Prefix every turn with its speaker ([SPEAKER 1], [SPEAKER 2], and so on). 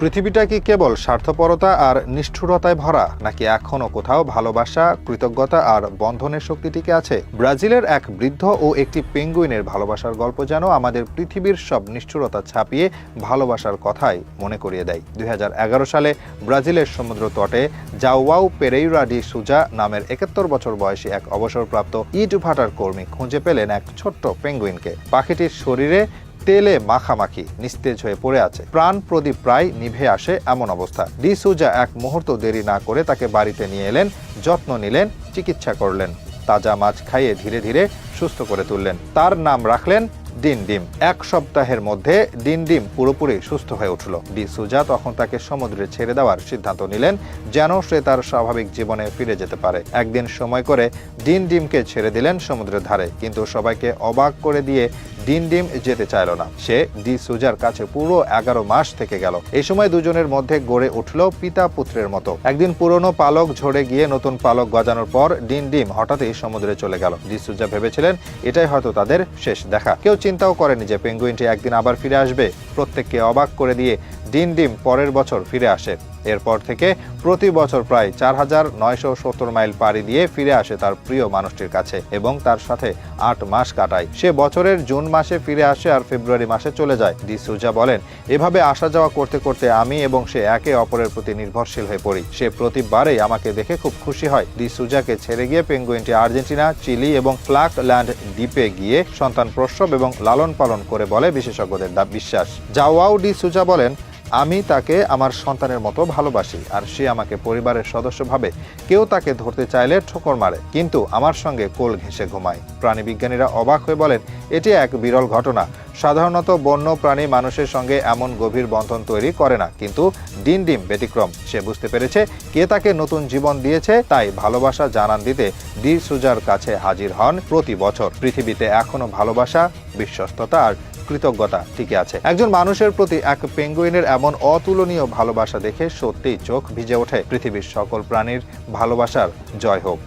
[SPEAKER 1] পৃথিবীটা কি কেবল স্বার্থপরতা আর নিষ্ঠুরতায় ভরা, নাকি এখনো কোথাও ভালোবাসা, কৃতজ্ঞতা আর বন্ধনের শক্তি টিকে আছে? ব্রাজিলের এক বৃদ্ধ ও একটি পেঙ্গুইনের ভালোবাসার গল্প যেন আমাদের পৃথিবীর সব নিষ্ঠুরতা ছাপিয়ে ভালোবাসার কথাই মনে করিয়ে দেয়। 2011 সালে ব্রাজিলের সমুদ্র তটে জাওয়াও পেরেইরা ডি সুজা নামের 71 বছর বয়সী এক অবসরপ্রাপ্ত ইট ভাটার কর্মী খুঁজে পেলেন এক ছোট্ট পেঙ্গুইনকে। পাখিটির শরীরে তেলে মাখামাখি নিস্তেজ হয়ে পড়ে আছে, প্রাণ প্রদীপ প্রায় নিভে আসে এমন অবস্থা। ডি সুজা এক মুহূর্ত দেরি না করে তাকে বাড়িতে নিয়ে এলেন, যত্ন নিলেন, চিকিৎসা করলেন, তাজা মাছ খাইয়ে ধীরে ধীরে সুস্থ করে তুললেন। তার নাম রাখলেন ডিন ডিম। এক সপ্তাহের মধ্যে ডিন ডিম পুরোপুরি সুস্থ হয়ে উঠল। ডি সুজা তখন তাকে সমুদ্রে ছেড়ে দেওয়ার সিদ্ধান্ত নিলেন, যেন সে তার স্বাভাবিক জীবনে ফিরে যেতে পারে। একদিন সময় করে ডিন ডিমকে ছেড়ে দিলেন সমুদ্রের ধারে, কিন্তু সবাইকে অবাক করে দিয়ে ডিন ডিম যেতে চাইল না। সে ডি সুজার কাছে পুরো 11 মাস থেকে গেল। এই সময় দুজনের মধ্যে গড়ে উঠল পিতা পুত্রের মতো। একদিন পুরনো পালক ঝরে গিয়ে নতুন পালক গজানোর পর ডিন ডিম হঠাৎই সমুদ্রে চলে গেল। ডি সুজা ভেবেছিলেন এটাই হয়তো তাদের শেষ দেখা। কেউ চিন্তাও করেনি যে পেঙ্গুইনটি একদিন আবার ফিরে আসবে। প্রত্যেককে অবাক করে দিয়ে ডিন ডিম পরের বছর ফিরে আসে। এরপর থেকে প্রতি বছর প্রায় 4970 মাইল পাড়ি দিয়ে ফিরে আসে তার প্রিয় মানুষটির কাছে এবং তার সাথে 8 মাস কাটায়। সে বছরের জুন মাসে ফিরে আসে আর ফেব্রুয়ারি মাসে চলে যায়। ডি সুজা বলেন, এভাবে আসা যাওয়া করতে করতে আমি এবং সে একে অপরের প্রতি নির্ভরশীল হয়ে পড়ি। সে প্রতিবারেই আমাকে দেখে খুব খুশি হয়। ডি সুজাকে ছেড়ে গিয়ে পেঙ্গুইনটি আর্জেন্টিনা, চিলি এবং ফ্লাকল্যান্ড দ্বীপে গিয়ে সন্তান প্রসব এবং লালন পালন করে বলে বিশেষজ্ঞদের বিশ্বাস। জাওয়াও ডি সুজা বলেন, আমি তাকে আমার সন্তানের মতো ভালোবাসি আর সে আমাকে পরিবারের সদস্য ভাবে। কেউ তাকে ধরতে চাইলে ঠোকর মারে, কিন্তু আমার সঙ্গে কোল ঘেঁষে ঘুমায়। প্রাণীবিজ্ঞানীরা অবাক হয়ে বলেন, এটি এক বিরল ঘটনা। সাধারণত বন্য প্রাণী মানুষের সঙ্গে এমন গভীর বন্ধন তৈরি করে না, কিন্তু ডিন ডিম ব্যতিক্রম। সে বুঝতে পেরেছে কে তাকে নতুন জীবন দিয়েছে, তাই ভালোবাসা জানান দিতে ডি সুজার কাছে হাজির হন প্রতি বছর। পৃথিবীতে এখনো ভালোবাসা, বিশ্বস্ততা আর কৃতজ্ঞতা টিকে আছে। একজন মানুষের প্রতি এক পেঙ্গুইনের এমন অতুলনীয় ভালোবাসা দেখে সত্যিই চোখ ভিজে ওঠে। পৃথিবীর সকল প্রাণীর ভালোবাসার জয় হোক।